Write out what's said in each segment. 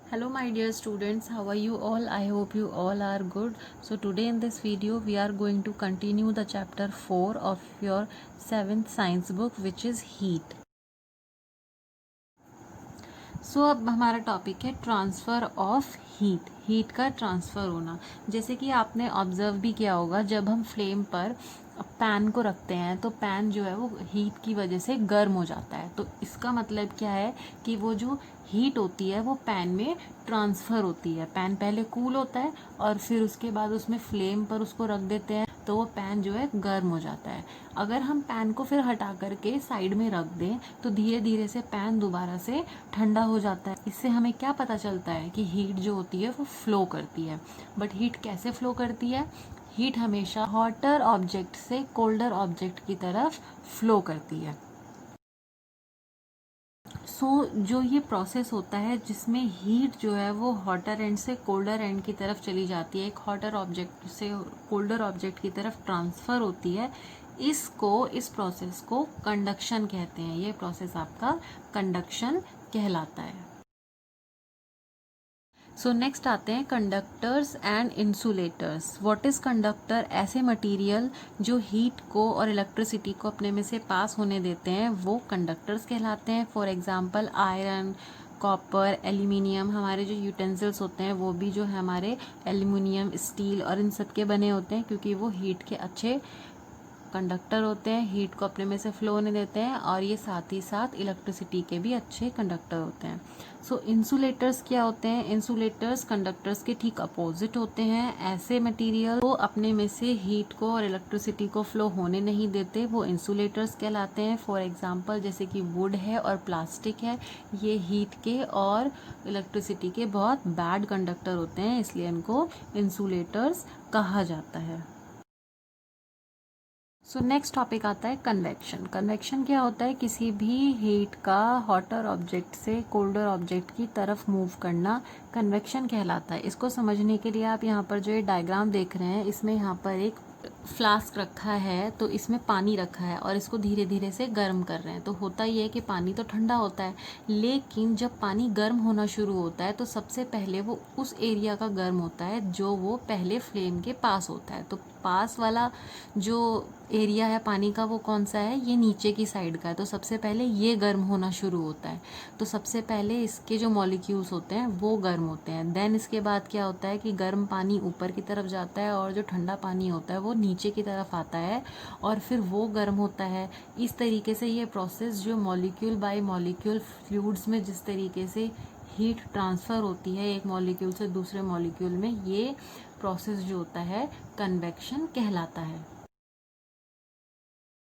Hello my dear students, how are you all? I hope you all are good. So today in this video we are going to continue the chapter 4 of your 7th science book, which is heat. अब हमारा topic है transfer of heat का transfer होना। जैसे कि आपने observe भी किया होगा, जब हम फ्लेम पर पैन को रखते हैं तो पैन जो है वो हीट की वजह से गर्म हो जाता है। तो इसका मतलब क्या है कि वो जो हीट होती है वो पैन में ट्रांसफ़र होती है। पैन पहले कूल होता है और फिर उसके बाद उसमें फ्लेम पर उसको रख देते हैं तो वो पैन जो है गर्म हो जाता है। अगर हम पैन को फिर हटा करके साइड में रख दें तो धीरे धीरे से पैन दोबारा से ठंडा हो जाता है। इससे हमें क्या पता चलता है कि हीट जो होती है वो फ्लो करती है। बट हीट कैसे फ्लो करती है? हीट हमेशा हॉटर ऑब्जेक्ट से कोल्डर ऑब्जेक्ट की तरफ फ्लो करती है। जो ये प्रोसेस होता है जिसमें हीट जो है वो हॉटर एंड से कोल्डर एंड की तरफ चली जाती है, एक हॉटर ऑब्जेक्ट से कोल्डर ऑब्जेक्ट की तरफ ट्रांसफ़र होती है, इस प्रोसेस को कंडक्शन कहते हैं। ये प्रोसेस आपका कंडक्शन कहलाता है। नेक्स्ट आते हैं conductors and insulators. What is conductor? ऐसे मटेरियल जो हीट को और इलेक्ट्रिसिटी को अपने में से पास होने देते हैं वो कंडक्टर्स कहलाते हैं। For example iron, copper, aluminium. हमारे जो यूटेंसिल्स होते हैं वो भी जो है हमारे एल्यूमिनियम, स्टील और इन सब के बने होते हैं, क्योंकि वो हीट के अच्छे कंडक्टर होते हैं, हीट को अपने में से फ्लो होने देते हैं, और ये साथ ही साथ इलेक्ट्रिसिटी के भी अच्छे कंडक्टर होते हैं। इंसुलेटर्स क्या होते हैं? इंसुलेटर्स कंडक्टर्स के ठीक अपोजिट होते हैं। ऐसे मटेरियल को अपने में से हीट को और इलेक्ट्रिसिटी को फ्लो होने नहीं देते, वो इंसुलेटर्स कहलाते हैं। फॉर एग्जांपल जैसे कि वुड है और प्लास्टिक है, ये हीट के और इलेक्ट्रिसिटी के बहुत बैड कंडक्टर होते हैं, इसलिए इनको इंसुलेटर्स कहा जाता है। नेक्स्ट टॉपिक आता है कन्वेक्शन। कन्वेक्शन क्या होता है? किसी भी हीट का हॉटर ऑब्जेक्ट से कोल्डर ऑब्जेक्ट की तरफ मूव करना कन्वेक्शन कहलाता है। इसको समझने के लिए आप यहाँ पर जो ये डायग्राम देख रहे हैं, इसमें यहाँ पर एक फ्लास्क रखा है, तो इसमें पानी रखा है और इसको धीरे धीरे से गर्म कर रहे हैं। तो होता ही है कि पानी तो ठंडा होता है, लेकिन जब पानी गर्म होना शुरू होता है तो सबसे पहले वो उस एरिया का गर्म होता है जो वो पहले फ्लेम के पास होता है। तो पास वाला जो एरिया है पानी का वो कौन सा है? ये नीचे की साइड का है। तो सबसे पहले ये गर्म होना शुरू होता है। तो सबसे पहले इसके जो मॉलिक्यूल्स होते हैं वो गर्म होते हैं। देन इसके बाद क्या होता है कि गर्म पानी ऊपर की तरफ जाता है और जो ठंडा पानी होता है वो नीचे की तरफ आता है और फिर वो गर्म होता है। इस तरीके से ये प्रोसेस जो मॉलिक्यूल बाय मॉलिक्यूल फ्लूइड्स में जिस तरीके से हीट ट्रांसफ़र होती है एक मॉलिक्यूल से दूसरे मॉलिक्यूल में, ये प्रोसेस जो होता है कन्वेक्शन कहलाता है।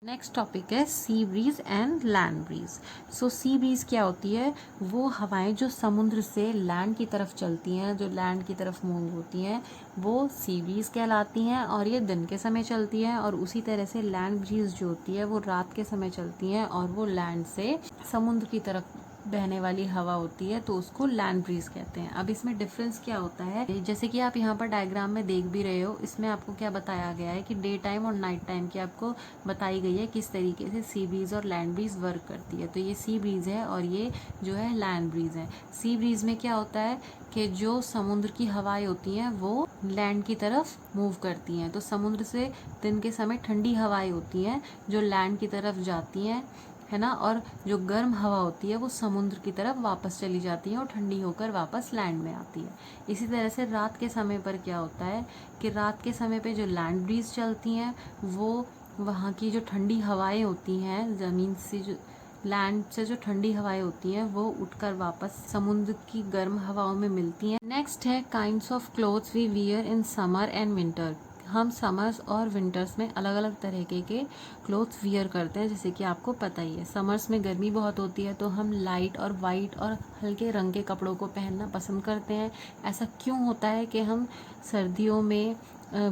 नेक्स्ट टॉपिक है sea breeze and land breeze. Sea breeze क्या होती है? वो हवाएं जो समुद्र से लैंड की तरफ चलती हैं, जो लैंड की तरफ मूव होती हैं, वो सी ब्रीज कहलाती हैं और ये दिन के समय चलती हैं। और उसी तरह से लैंड ब्रीज जो होती है वो रात के समय चलती हैं और वो लैंड से समुद्र की तरफ बहने वाली हवा होती है, तो उसको लैंड ब्रीज कहते हैं। अब इसमें डिफरेंस क्या होता है? जैसे कि आप यहाँ पर डायग्राम में देख भी रहे हो, इसमें आपको क्या बताया गया है कि डे टाइम और नाइट टाइम की आपको बताई गई है किस तरीके से सी ब्रीज और लैंड ब्रीज वर्क करती है। तो ये सी ब्रीज है और ये जो है लैंड ब्रीज है। सी ब्रीज में क्या होता है कि जो समुद्र की हवाएं होती हैं वो लैंड की तरफ मूव करती हैं। तो समुद्र से दिन के समय ठंडी हवाएं होती हैं जो लैंड की तरफ जाती हैं, है ना, और जो गर्म हवा होती है वो समुद्र की तरफ वापस चली जाती है और ठंडी होकर वापस लैंड में आती है। इसी तरह से रात के समय पर क्या होता है कि रात के समय पे जो लैंड ब्रीज चलती हैं वो वहाँ की जो ठंडी हवाएं होती हैं, ज़मीन से जो लैंड से जो ठंडी हवाएं होती हैं वो उठकर वापस समुद्र की गर्म हवाओं में मिलती हैं। नेक्स्ट है kinds of clothes we wear in summer and winter. हम समर्स और विंटर्स में अलग अलग तरीके के क्लोथ्स वियर करते हैं। जैसे कि आपको पता ही है समर्स में गर्मी बहुत होती है तो हम लाइट और वाइट और हल्के रंग के कपड़ों को पहनना पसंद करते हैं। ऐसा क्यों होता है कि हम सर्दियों में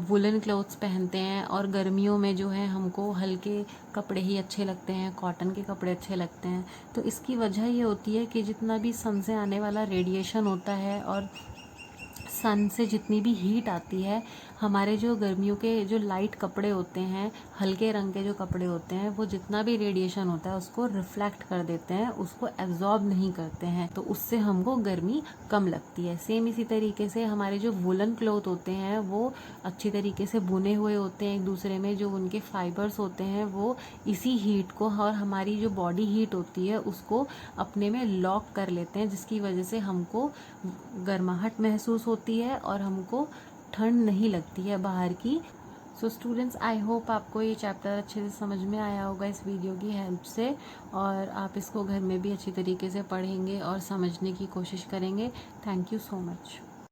वुलन क्लोथ्स पहनते हैं और गर्मियों में जो है हमको हल्के कपड़े ही अच्छे लगते हैं, कॉटन के कपड़े अच्छे लगते हैं? तो इसकी वजह ये होती है कि जितना भी सन से आने वाला रेडिएशन होता है और सन से जितनी भी हीट आती है, हमारे जो गर्मियों के जो लाइट कपड़े होते हैं, हल्के रंग के जो कपड़े होते हैं, वो जितना भी रेडिएशन होता है उसको रिफ्लेक्ट कर देते हैं, उसको एब्जॉर्ब नहीं करते हैं, तो उससे हमको गर्मी कम लगती है। सेम इसी तरीके से हमारे जो वुलन क्लॉथ होते हैं वो अच्छी तरीके से बुने हुए होते हैं एक दूसरे में, जो उनके फाइबर्स होते हैं वो इसी हीट को और हमारी जो बॉडी हीट होती है उसको अपने में लॉक कर लेते हैं, जिसकी वजह से हमको गर्माहट महसूस होती है और हमको ठंड नहीं लगती है बाहर की। सो स्टूडेंट्स, आई होप आपको ये चैप्टर अच्छे से समझ में आया होगा इस वीडियो की हेल्प से, और आप इसको घर में भी अच्छी तरीके से पढ़ेंगे और समझने की कोशिश करेंगे। Thank you so much.